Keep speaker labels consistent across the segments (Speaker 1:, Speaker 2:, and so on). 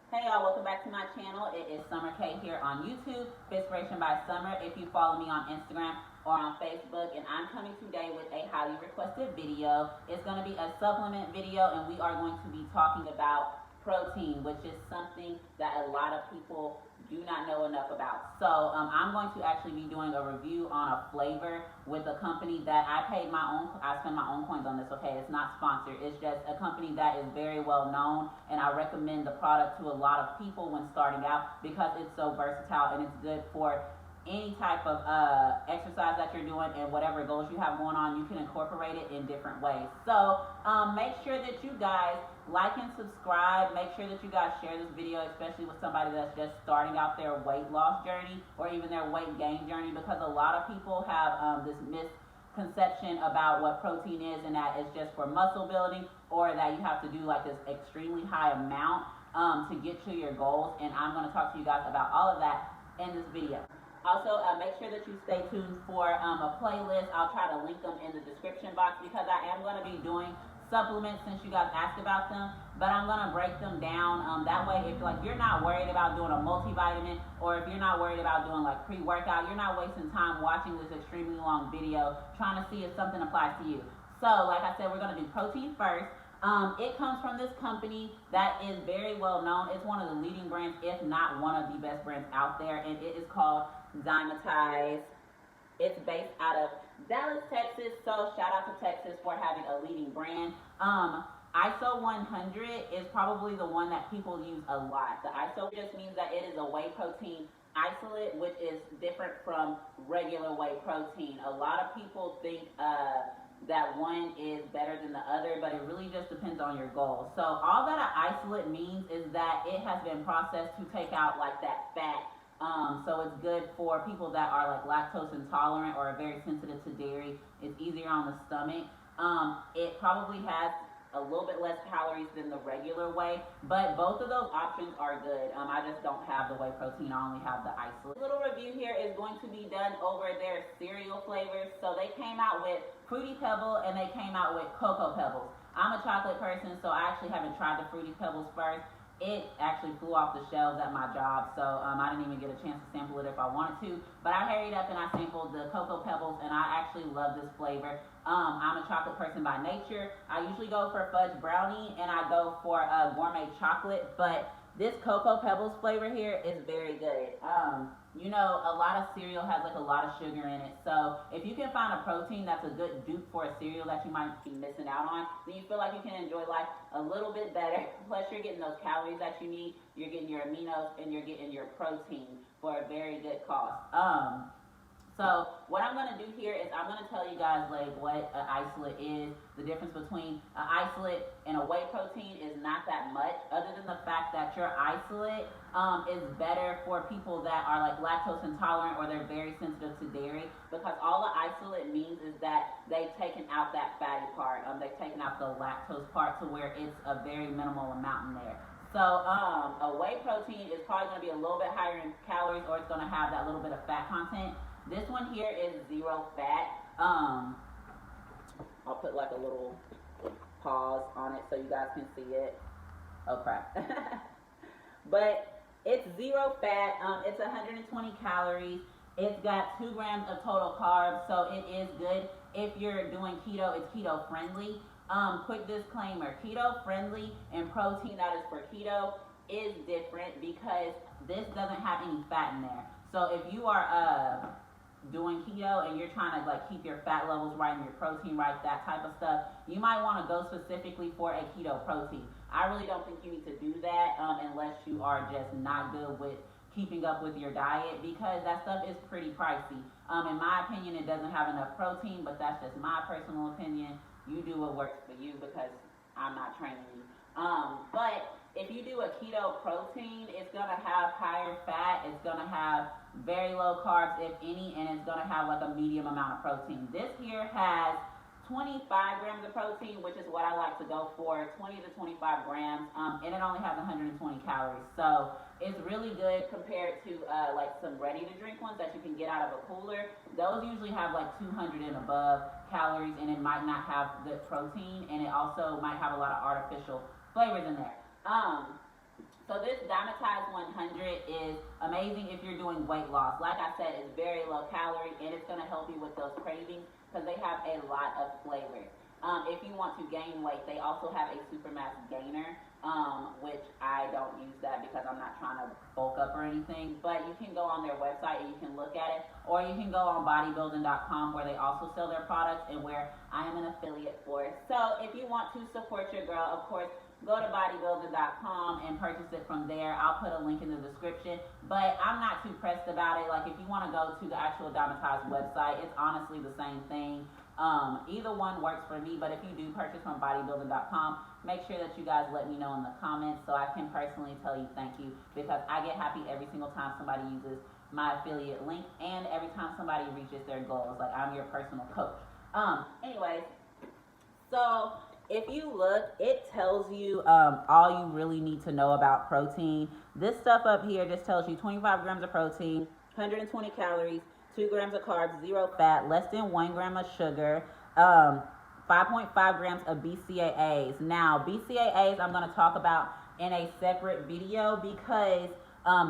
Speaker 1: Hey y'all, welcome back to my channel. It is Summer K here on YouTube, Inspiration by Summer. If you follow me on Instagram or on Facebook, and I'm coming today with a highly requested video. It's going to be a supplement video, and we are going to be talking about protein, which is something that a lot of people do not know enough about. So I'm going to actually be doing a review on a flavor with a company that I spend my own coins on this, okay? It's not sponsored. It's just a company that is very well known, and I recommend the product to a lot of people when starting out because it's so versatile and it's good for any type of exercise that you're doing, and whatever goals you have going on, you can incorporate it in different ways. So make sure that you guys like and subscribe. Make sure that you guys share this video, especially with somebody that's just starting out their weight loss journey or even their weight gain journey, because a lot of people have this misconception about what protein is, and that it's just for muscle building, or that you have to do like this extremely high amount to get to your goals. And I'm going to talk to you guys about all of that in this video. Also, make sure that you stay tuned for a playlist. I'll try to link them in the description box because I am going to be doing supplements since you guys asked about them, but I'm going to break them down. That way, if like you're not worried about doing a multivitamin, or if you're not worried about doing like pre-workout, you're not wasting time watching this extremely long video trying to see if something applies to you. So, like I said, we're going to do protein first. It comes from this company that is very well known. It's one of the leading brands, if not one of the best brands out there, and it is called Dymatize. It's based out of Dallas, Texas, so shout out to Texas for having a leading brand. ISO 100 is probably the one that people use a lot. The ISO just means that it is a whey protein isolate, which is different from regular whey protein. A lot of people think that one is better than the other, but it really just depends on your goals. So all that an isolate means is that it has been processed to take out like that fat. So it's good for people that are like lactose intolerant or are very sensitive to dairy. It's easier on the stomach. It probably has a little bit less calories than the regular whey, but both of those options are good. I just don't have the whey protein, I only have the isolate. This little review here is going to be done over their cereal flavors. So they came out with Fruity Pebble and they came out with Cocoa Pebbles. I'm a chocolate person, so I actually haven't tried the Fruity Pebbles first. It actually flew off the shelves at my job, so I didn't even get a chance to sample it if I wanted to. But I hurried up and I sampled the Cocoa Pebbles, and I actually love this flavor. I'm a chocolate person by nature. I usually go for fudge brownie, and I go for gourmet chocolate, but this Cocoa Pebbles flavor here is very good. You know, a lot of cereal has like a lot of sugar in it, so if you can find a protein that's a good dupe for a cereal that you might be missing out on, then you feel like you can enjoy life a little bit better. Plus, you're getting those calories that you need, you're getting your aminos, and you're getting your protein for a very good cost. So what I'm going to do here is I'm going to tell you guys like what an isolate is. The difference between an isolate and a whey protein is not that much, other than the fact that your isolate is better for people that are like lactose intolerant or they're very sensitive to dairy, because all the isolate means is that they've taken out that fatty part. They've taken out the lactose part to where it's a very minimal amount in there. So a whey protein is probably going to be a little bit higher in calories, or it's going to have that little bit of fat content. This one here is 0 fat. I'll put like a little pause on it so you guys can see it. Oh crap. But it's 0 fat. It's 120 calories. It's got 2 grams of total carbs, so it is good. If you're doing keto, it's keto friendly. Quick disclaimer, keto friendly and protein that is for keto is different because this doesn't have any fat in there. So if you are doing keto and you're trying to like keep your fat levels right and your protein right, that type of stuff, you might want to go specifically for a keto protein. I really don't think you need to do that unless you are just not good with keeping up with your diet, because that stuff is pretty pricey. In my opinion, it doesn't have enough protein, but that's just my personal opinion. You do what works for you because I'm not training you. But if you do a keto protein, it's going to have higher fat, it's going to have very low carbs, if any, and it's going to have like a medium amount of protein. This here has 25 grams of protein, which is what I like to go for, 20 to 25 grams, and it only has 120 calories. So it's really good compared to like some ready-to-drink ones that you can get out of a cooler. Those usually have like 200 and above calories, and it might not have good protein, and it also might have a lot of artificial flavors in there. So this Dymatize 100 is amazing if you're doing weight loss. Like I said, it's very low calorie and it's going to help you with those cravings because they have a lot of flavors. If you want to gain weight, they also have a Supermass Gainer, which I don't use that because I'm not trying to bulk up or anything. But you can go on their website and you can look at it, or you can go on bodybuilding.com where they also sell their products and where I am an affiliate for. So if you want to support your girl, of course, go to bodybuilding.com and purchase it from there. I'll put a link in the description, but I'm not too pressed about it. Like if you want to go to the actual Dymatize website, it's honestly the same thing. Either one works for me, but if you do purchase from bodybuilding.com, make sure that you guys let me know in the comments so I can personally tell you thank you, because I get happy every single time somebody uses my affiliate link and every time somebody reaches their goals. Like I'm your personal coach. Anyways, so if you look, it tells you all you really need to know about protein. This stuff up here just tells you 25 grams of protein, 120 calories, 2 grams of carbs, 0 fat, less than 1 gram of sugar, 5.5 grams of BCAAs. Now, BCAAs I'm going to talk about in a separate video because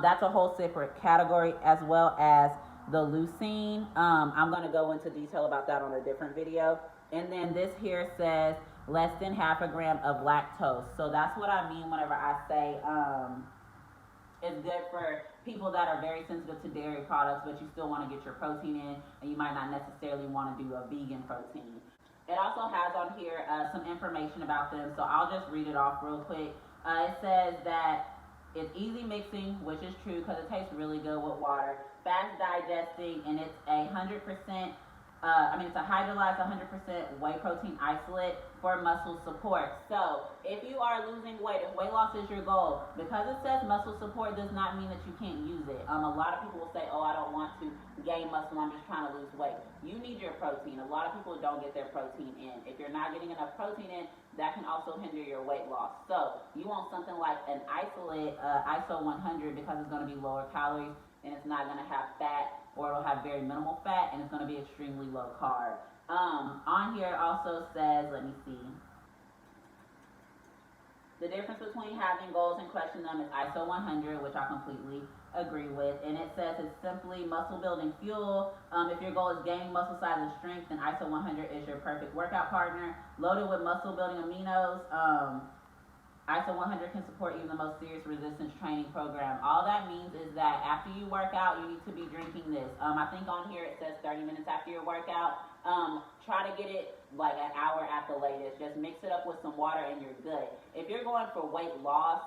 Speaker 1: that's a whole separate category, as well as the leucine. I'm going to go into detail about that on a different video. And then this here says less than half a gram of lactose. So that's what I mean whenever I say it's good for people that are very sensitive to dairy products, but you still want to get your protein in, and you might not necessarily want to do a vegan protein. It also has on here some information about them, so I'll just read it off real quick. It says that it's easy mixing, which is true because it tastes really good with water, fast digesting, and it's a 100%, it's a hydrolyzed 100% whey protein isolate for muscle support. So if you are losing weight, if weight loss is your goal, because it says muscle support does not mean that you can't use it. A lot of people will say, oh, I don't want to gain muscle, I'm just trying to lose weight. You need your protein. A lot of people don't get their protein in. If you're not getting enough protein in, that can also hinder your weight loss. So you want something like an isolate, ISO 100, because it's going to be lower calories and it's not going to have fat, or it'll have very minimal fat, and it's going to be extremely low carb. On here it also says, let me see, the difference between having goals and crushing them is ISO 100, which I completely agree with, and it says it's simply muscle building fuel. If your goal is gaining muscle size and strength, then ISO 100 is your perfect workout partner. Loaded with muscle building aminos, ISO 100 can support even the most serious resistance training program. All that means is that after you work out, you need to be drinking this. I think on here it says 30 minutes after your workout. Try to get it like an hour at the latest. Just mix it up with some water and you're good. If you're going for weight loss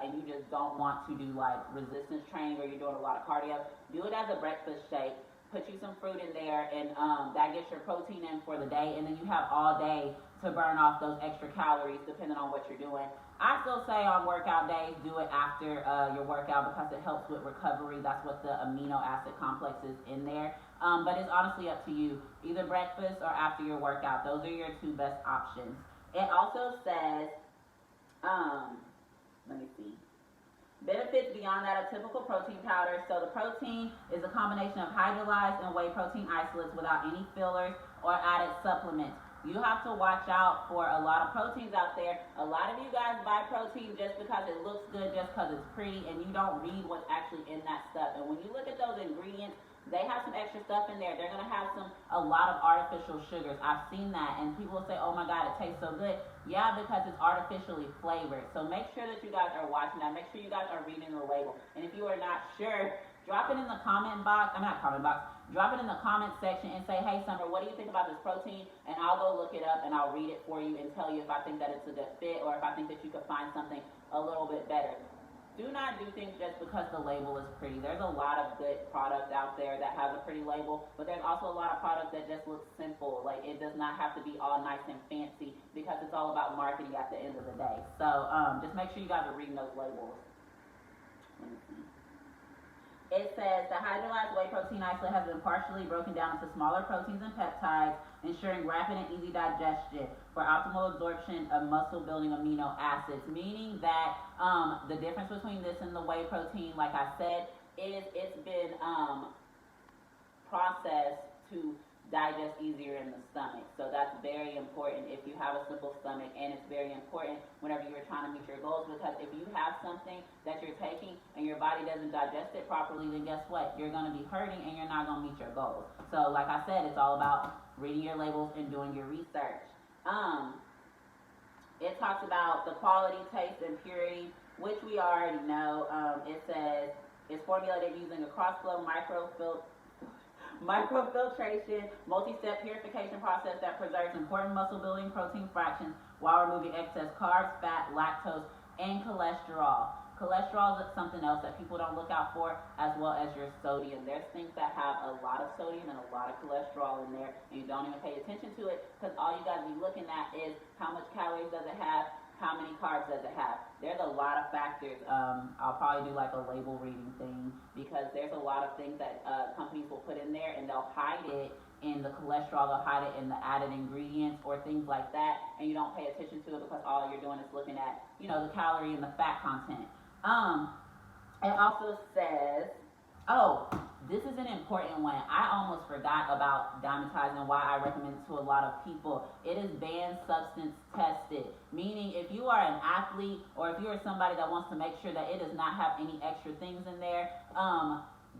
Speaker 1: and you just don't want to do like resistance training, or you're doing a lot of cardio, do it as a breakfast shake. Put you some fruit in there, and that gets your protein in for the day, and then you have all day to burn off those extra calories depending on what you're doing. I still say on workout days, do it after your workout because it helps with recovery. That's what the amino acid complex is in there. But it's honestly up to you. Either breakfast or after your workout. Those are your two best options. It also says, let me see, benefits beyond that of typical protein powder. So the protein is a combination of hydrolyzed and whey protein isolates without any fillers or added supplements. You have to watch out for a lot of proteins out there. A lot of you guys buy protein just because it looks good, just because it's pretty, and you don't read what's actually in that stuff. And when you look at those ingredients, they have some extra stuff in there. They're going to have a lot of artificial sugars. I've seen that, and people will say, oh my God, it tastes so good. Yeah, because it's artificially flavored. So make sure that you guys are watching that. Make sure you guys are reading the label. And if you are not sure, drop it in the comment box. Drop it in the comment section and say, hey, Summer, what do you think about this protein? And I'll go look it up and I'll read it for you and tell you if I think that it's a good fit, or if I think that you could find something a little bit better. Do not do things just because the label is pretty. There's a lot of good products out there that has a pretty label, but there's also a lot of products that just look simple. Like, it does not have to be all nice and fancy, because it's all about marketing at the end of the day. So just make sure you guys are reading those labels. Let me see. It says the hydrolyzed whey protein isolate has been partially broken down into smaller proteins and peptides, ensuring rapid and easy digestion for optimal absorption of muscle-building amino acids. Meaning that the difference between this and the whey protein, like I said, is it's been processed to digest easier in the stomach. So that's very important if you have a simple stomach, and it's very important whenever you're trying to meet your goals, because if you have something that you're taking and your body doesn't digest it properly, then guess what? You're going to be hurting and you're not going to meet your goals. So like I said, it's all about reading your labels and doing your research. It talks about the quality, taste, and purity, which we already know. It says it's formulated using a cross-flow microfiltration, multi-step purification process that preserves important muscle-building protein fractions while removing excess carbs, fat, lactose, and cholesterol. Cholesterol is something else that people don't look out for, as well as your sodium. There's things that have a lot of sodium and a lot of cholesterol in there, and you don't even pay attention to it, because all you got to be looking at is how much calories does it have, how many carbs does it have. There's a lot of factors. I'll probably do like a label reading thing, because there's a lot of things that companies will put in there, and they'll hide it in the cholesterol, they'll hide it in the added ingredients or things like that, and you don't pay attention to it because all you're doing is looking at, the calorie and the fat content. It also says, this is an important one. I almost forgot about Dymatize and why I recommend it to a lot of people. It is banned substance tested, meaning if you are an athlete or if you are somebody that wants to make sure that it does not have any extra things in there,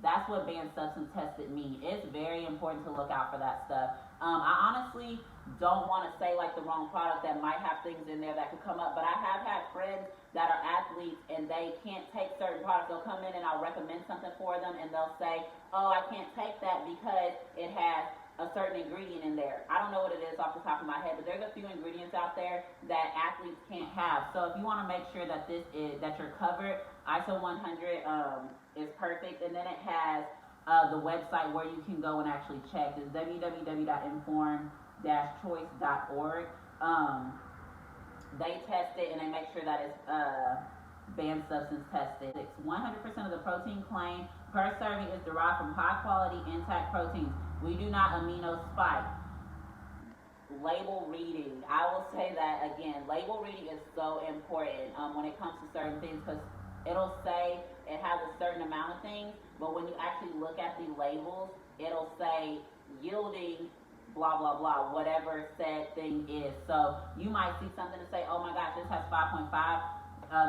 Speaker 1: that's what banned substance tested means. It's very important to look out for that stuff. I honestly don't want to say like the wrong product that might have things in there that could come up, but I have had friends that are athletes and they can't take certain products. They'll come in and I'll recommend something for them and they'll say, oh, I can't take that because it has a certain ingredient in there. I don't know what it is off the top of my head, but there's a few ingredients out there that athletes can't have. So if you want to make sure that that you're covered, ISO 100 is perfect. And then it has the website where you can go and actually check. It's www.informed-choice.org. They test it and they make sure that it's banned substance tested. 100% of the protein claim per serving is derived from high quality intact proteins. We do not amino spike. Label reading. I will say that again. Label reading is so important when it comes to certain things, because it'll say it has a certain amount of things, but when you actually look at the labels, it'll say yielding blah blah blah, whatever said thing is. So you might see something and say, oh my gosh, this has 5.5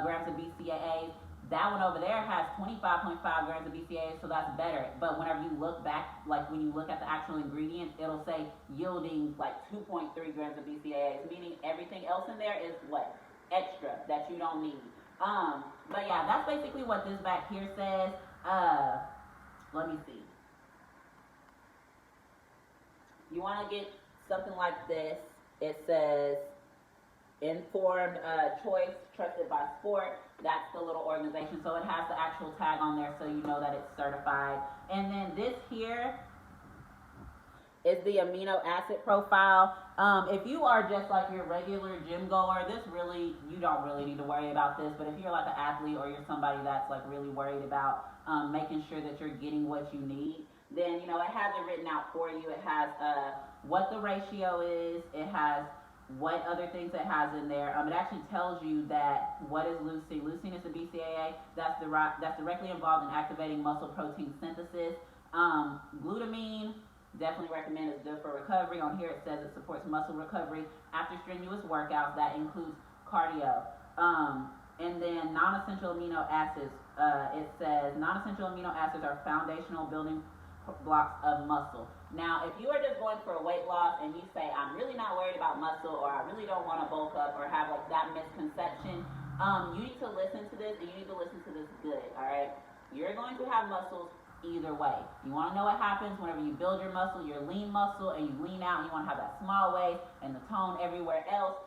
Speaker 1: grams of BCAAs. That one over there has 25.5 grams of BCAAs, so that's better. But whenever you look back, like when you look at the actual ingredients, it'll say yielding like 2.3 grams of BCAAs, meaning everything else in there is what? Extra, that you don't need. But yeah, that's basically what this back here says. Let me see. You want to get something like this. It says informed choice, trusted by sport. That's the little organization. So it has the actual tag on there so you know that it's certified. And then this here is the amino acid profile. If you are just like your regular gym goer, you don't really need to worry about this. But if you're like an athlete or you're somebody that's like really worried about making sure that you're getting what you need, then it has it written out for you. It has what the ratio is. It has what other things it has in there. It actually tells you that what is leucine. Leucine is a BCAA that's directly involved in activating muscle protein synthesis. Glutamine, definitely recommend, it's good for recovery. On here it says it supports muscle recovery after strenuous workouts. That includes cardio. And then non-essential amino acids. It says non-essential amino acids are foundational building blocks of muscle. Now, if you are just going for a weight loss and you say, I'm really not worried about muscle, or I really don't want to bulk up, or have like that misconception, you need to listen to this, and you need to listen to this good, all right? You're going to have muscles either way. You want to know what happens whenever you build your muscle, your lean muscle, and you lean out, and you want to have that small waist and the tone everywhere else.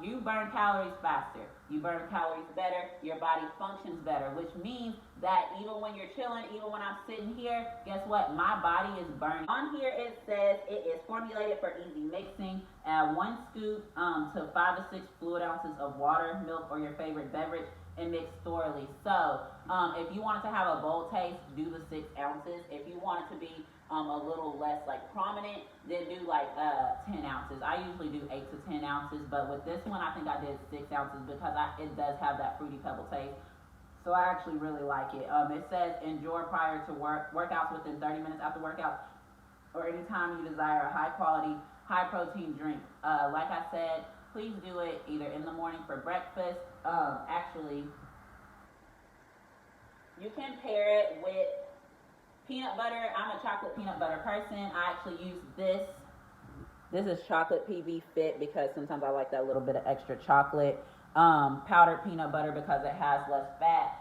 Speaker 1: You burn calories faster. You burn calories better. Your body functions better, which means that even when you're chilling, even when I'm sitting here, guess what? My body is burning. On here it says it is formulated for easy mixing. Add 1 scoop to 5 to 6 fluid ounces of water, milk, or your favorite beverage, and mix thoroughly. So if you want it to have a bold taste, do the 6 ounces. If you want it to be a little less like prominent, then do like 10 ounces. I usually do 8 to 10 ounces, but with this one I think I did 6 ounces because it does have that fruity pebble taste. So I actually really like it. It says endure prior to workouts within 30 minutes after workout. or anytime you desire a high quality, high protein drink. Like I said, please do it either in the morning for breakfast. Actually, you can pair it with peanut butter. I'm a chocolate peanut butter person. I actually use this. This is chocolate PB Fit because sometimes I like that little bit of extra chocolate. Powdered peanut butter because it has less fat.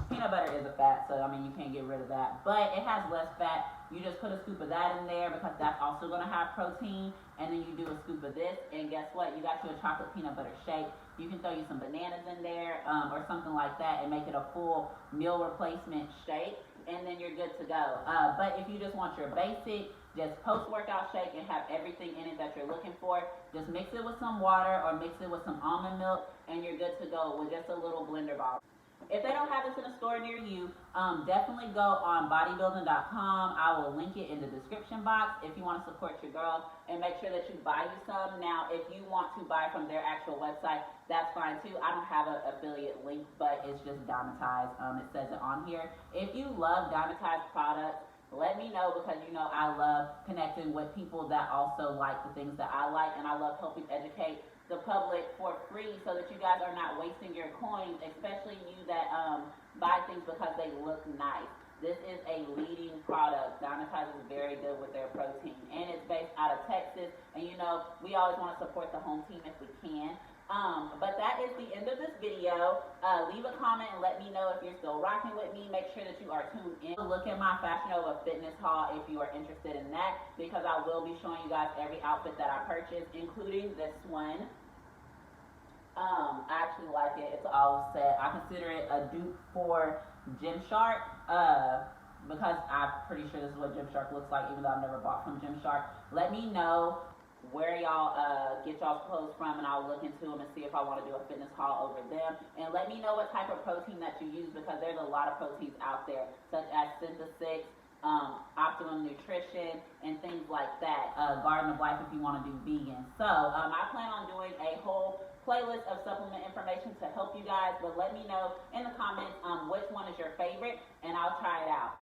Speaker 1: Peanut butter is a fat, so I mean you can't get rid of that, but it has less fat. You just put a scoop of that in there because that's also going to have protein, and then you do a scoop of this, and guess what? You got you a chocolate peanut butter shake. You can throw you some bananas in there or something like that and make it a full meal replacement shake, and then you're good to go. But if you just want your basic, just post-workout shake and have everything in it that you're looking for, just mix it with some water or mix it with some almond milk, and you're good to go with just a little blender bottle. If they don't have this in a store near you, definitely go on bodybuilding.com. I will link it in the description box if you want to support your girl, and make sure that you buy you some. Now, if you want to buy from their actual website, that's fine too. I don't have an affiliate link, but it's just Dymatize. It says it on here. If you love Dymatize products, let me know, because you know I love connecting with people that also like the things that I like, and I love helping educate the public for free so that you guys are not wasting your coins, especially you that buy things because they look nice. This is a leading product. Dymatize is very good with their protein, and it's based out of Texas, and you know we always want to support the home team if we can. But that is the end of this video. Leave a comment and let me know if you're still rocking with me. Make sure that you are tuned in. Look at my Fashion Nova fitness haul if you are interested in that, because I will be showing you guys every outfit that I purchased, including this one. I actually like it. It's all set. I consider it a dupe for Gymshark, because I'm pretty sure this is what Gymshark looks like, even though I've never bought from Gymshark. Let me know where y'all get y'all's clothes from, and I'll look into them and see if I want to do a fitness haul over them. And let me know what type of protein that you use, because there's a lot of proteins out there, such as Synthesis, Optimum Nutrition, and things like that. Garden of Life if you want to do vegan. So I plan on doing a whole playlist of supplement information to help you guys, but let me know in the comments which one is your favorite, and I'll try it out.